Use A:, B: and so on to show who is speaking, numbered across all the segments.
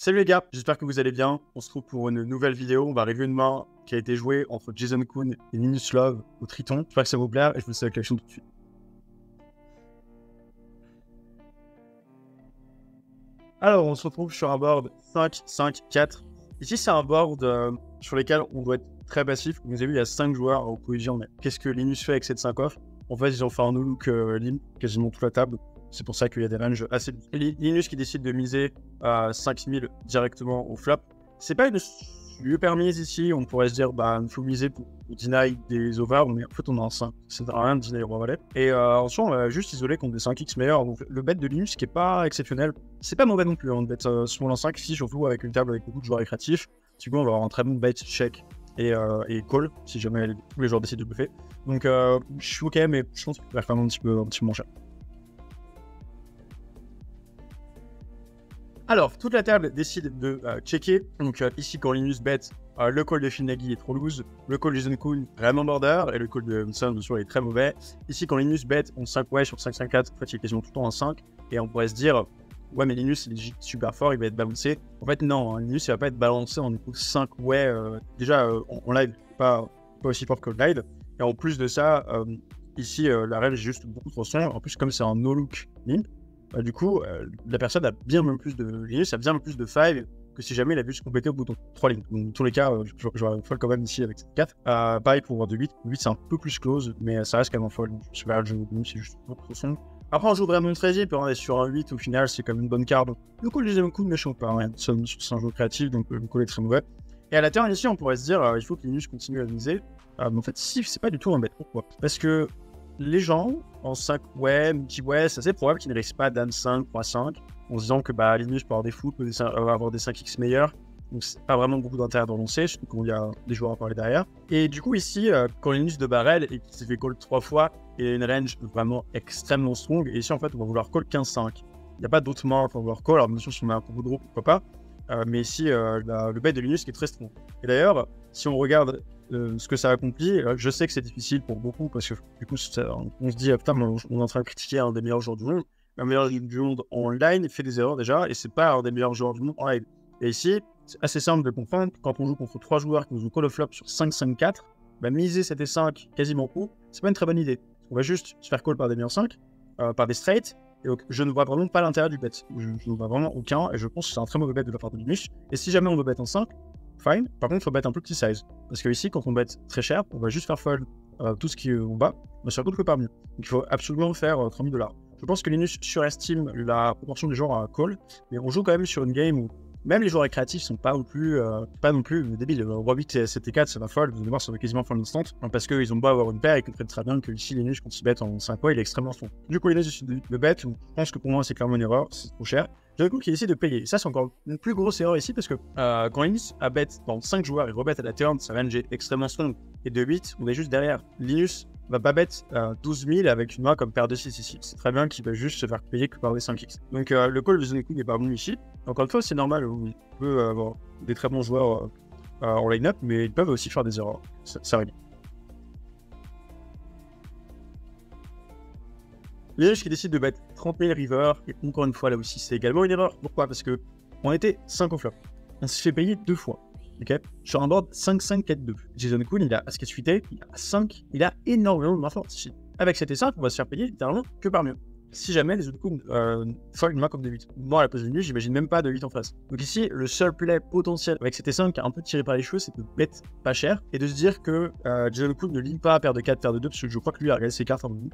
A: Salut les gars, j'espère que vous allez bien. On se trouve pour une nouvelle vidéo. On va review une main qui a été jouée entre Jason Koon et Linus Love au Triton. J'espère que ça vous plaît et je vous laisse avec l'action tout de suite. Alors, on se retrouve sur un board 5-5-4. Ici, c'est un board sur lequel on doit être très passif. Comme vous avez vu, il y a 5 joueurs. Vous pouvez dire, mais qu'est-ce que Linus fait avec cette 5 off? En fait, ils ont fait un no-look limp quasiment toute la table. C'est pour ça qu'il y a des ranges assez... Linus qui décide de miser à 5000 directement au flop. C'est pas une super mise ici. On pourrait se dire, bah, il faut miser pour deny des overs. Mais en fait, on a un 5. Ça ne sert à rien de deny roi valet. Et ensuite, on va juste isoler contre des 5x meilleurs. Donc, le bet de Linus qui est pas exceptionnel. C'est pas mauvais non plus. On bet small en 5 ici, surtout avec une table avec beaucoup de joueurs récréatifs. Du coup, on va avoir un très bon bet check et call si jamais tous les joueurs décident de bluffer. Donc, je suis ok, mais je pense qu'il va faire un petit peu moins cher. Alors, toute la table décide de checker. Donc ici, quand Linus bet, le call de Phil Nagy est trop loose, le call de Jason Koon vraiment border, et le call de Hunson, bien sûr, est très mauvais. Ici, quand Linus bet, on 5 ouais sur 5-5-4, en fait, il est quasiment tout le temps en 5, et on pourrait se dire, ouais, mais Linus, il est super fort, il va être balancé. En fait, non, hein, Linus, il va pas être balancé en écoute 5 ouais, déjà, en live, pas aussi fort que le live, et en plus de ça, ici, la range est juste beaucoup trop sombre. En plus, comme c'est un no-look limp, du coup, la personne a bien plus de Linus, a bien plus de 5 que si jamais il a vu se compléter au bouton 3 lignes. Donc, dans tous les cas, j'aurais fold quand même ici avec cette 4. Pareil pour de 8. 8, c'est un peu plus close, mais ça reste quand même un fold. Je sais pas, le jeu c'est juste beaucoup trop sombre. Après, on joue vraiment très vite, on est sur un 8, au final, c'est comme une bonne carte. Donc, le call du deuxième coup ne change pas, rien. C'est un jeu créatif, donc le call est très mauvais. Et à la turn, ici, on pourrait se dire, il faut que Linus continue à miser. Mais en fait, si, c'est pas du tout un bet. Pourquoi? Parce que les gens, en 5 ouais, multi-ouais, c'est assez probable qu'ils ne risquent pas dame 5, roi 5, en se disant que bah, Linus peut avoir des foot, peut avoir des 5x meilleurs, donc c'est pas vraiment beaucoup d'intérêt de relancer, surtout quand il y a des joueurs à parler derrière. Et du coup ici, quand Linus de barrel et qu'il s'est fait call 3 fois, il a une range vraiment extrêmement strong, et ici en fait on va vouloir call 15-5. Il n'y a pas d'autres mains pour vouloir call, alors bien sûr si on a un combo de draw, pourquoi pas, mais ici le bet de Linus qui est très strong. Et d'ailleurs, si on regarde ce que ça accomplit, je sais que c'est difficile pour beaucoup parce que du coup on se dit putain, on est en train de critiquer un des meilleurs joueurs du monde. Un meilleur du monde en ligne fait des erreurs déjà et c'est pas un des meilleurs joueurs du monde en live. Et ici, c'est assez simple de comprendre, quand on joue contre 3 joueurs qui nous jouent call of flop sur 5-5-4, bah, miser 7 et 5 quasiment coup, c'est pas une très bonne idée. On va juste se faire call par des meilleurs 5, par des straights, et donc, je ne vois vraiment pas l'intérêt du bet. Je ne vois vraiment aucun et je pense que c'est un très mauvais bet de la part de Linus. Et si jamais on veut bet en 5, fine. Par contre, il faut bet un plus petit size. Parce que ici, quand on bet très cher, on va juste faire fold tout ce qui est en bas, mais ça coûte que par mieux. Donc il faut absolument faire 30 000 $. Je pense que Linus surestime la proportion des joueurs à call, mais on joue quand même sur une game où même les joueurs récréatifs sont pas non plus débiles. Roi 8 et 7 et 4, ça va fold, vous allez voir, ça va quasiment fold instant. Parce qu'ils ont beau avoir une paire, ils comprennent très bien que ici, Linus, quand il bet en 5 ouais, il est extrêmement fond. Du coup, Linus décide de bet, je pense que pour moi, c'est clairement une erreur, c'est trop cher. J'ai coup qu'il essaie de payer. Ça, c'est encore une plus grosse erreur ici parce que quand Linus a bet dans 5 joueurs et rebet à la turn, sa range est extrêmement strong. Et de 8, on est juste derrière. Linus va pas bet 12 000 avec une main comme paire de 6 ici. C'est très bien qu'il va juste se faire payer que par des 5x. Donc le call de Jason Koon n'est pas bon ici. Encore une fois, c'est normal. On peut avoir des très bons joueurs en line-up, mais ils peuvent aussi faire des erreurs. Ça arrive. Linus qui décide de mettre 30 000 river, et encore une fois là aussi c'est également une erreur. Pourquoi? Parce que on était 5 au flop. On s'est fait payer 2 fois. Ok, sur un board 5-5-4-2. Jason Koon, il a As-Quête suité, il a 5, il a énormément de mains fortes ici. Avec 7 et 5, on va se faire payer littéralement que par mieux. Si jamais les autres coups font une main comme de 8. Moi, à la place de Linus, j'imagine même pas de 8 en face. Donc ici, le seul play potentiel avec 7 et 5 qui a un peu tiré par les cheveux, c'est de bet pas cher et de se dire que Jason Koon ne ligne pas paire de 4, paire de 2, parce que je crois que lui a regardé ses cartes en bout.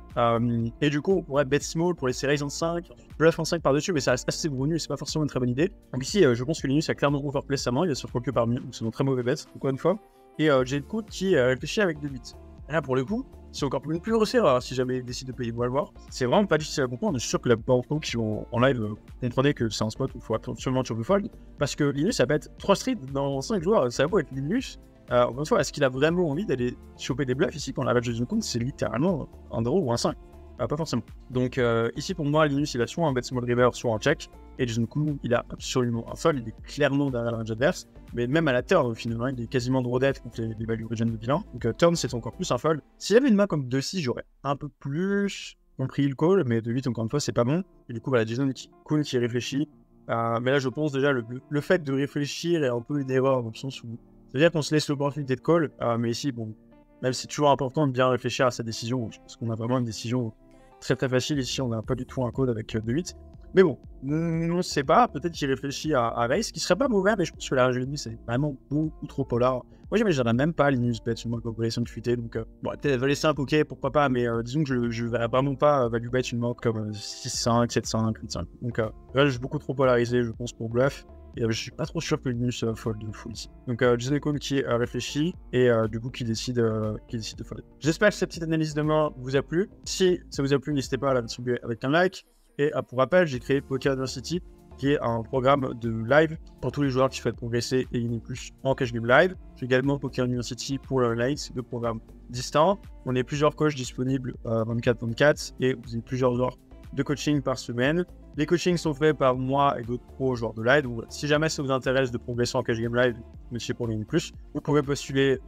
A: Et du coup, on pourrait bet small pour laisser raise en 5, bluff en 5 par-dessus, mais ça reste assez brunu et c'est pas forcément une très bonne idée. Donc ici, je pense que Linus a clairement overplay sa main, il a sur que par mieux, donc c'est un très mauvais bet, encore une fois. Et Jason Koon qui réfléchit avec 2-8. Là, pour le coup, c'est encore une plus grosse erreur si jamais il décide de payer. On va le voir. C'est vraiment pas difficile à comprendre. Je suis sûr que la plupart d'entre vous qui sont en live comprenez que c'est un spot où il faut absolument sur le fold. Parce que Linus, ça va être 3 streets dans 5 joueurs. Ça va pas être Linus. Encore une fois, est-ce qu'il a vraiment envie d'aller choper des bluffs ici quand la range de Jason Koon, c'est littéralement un draw ou un 5? Pas forcément. Donc ici, pour moi, Linus, il a soit un bet small river, soit un check. Et Jason Koon, il a absolument un fold. Il est clairement derrière la range adverse. Mais même à la turn, finalement, il est quasiment draw dead contre les value regen de bilan. Donc turn, c'est encore plus un fold. S'il y avait une main comme 2-6, j'aurais un peu plus compris le call. Mais de 8, encore une fois, c'est pas bon. Et du coup, voilà, Jason Koon qui réfléchit. Mais là, je pense déjà le fait de réfléchir est un peu une erreur dans le sens où c'est-à-dire qu'on se laisse l'opportunité de call, mais ici, bon, même si c'est toujours important de bien réfléchir à sa décision, parce qu'on a vraiment une décision très très facile. Ici, on n'a pas du tout un call avec 2-8. Mais bon, on ne sait pas. Peut-être qu'il réfléchit à raise, qui serait pas mauvais, mais je pense que la range ennemie, c'est vraiment beaucoup trop polar. Moi, j'imagine même pas l'Inus bet sur moi comme relation de fuité. Donc, bon, peut-être laisser un poké, pourquoi pas, mais disons que je ne verrais vraiment pas value bet une mode comme 6-5, 7-5, 8-5. Donc, là, je suis beaucoup trop polarisé, je pense, pour bluff. Et je suis pas trop sûr que l'Inus fold ici. Donc, Jason Cohn qui réfléchit et du coup qui décide de fold. J'espère que cette petite analyse de main vous a plu. Si ça vous a plu, n'hésitez pas à la distribuer avec un like. Et pour rappel, j'ai créé Poker University, qui est un programme de live pour tous les joueurs qui souhaitent progresser et gagner plus en cash game live. J'ai également Poker University pour le online, c'est deux programmes distincts. On est plusieurs coachs disponibles 24/24 et vous avez plusieurs heures de coaching par semaine. Les coachings sont faits par moi et d'autres pros joueurs de live. Donc, si jamais ça vous intéresse de progresser en cash game live, monsieur pour gagner plus, vous pouvez postuler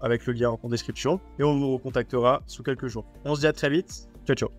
A: avec le lien en description et on vous recontactera sous quelques jours. On se dit à très vite. Ciao, ciao.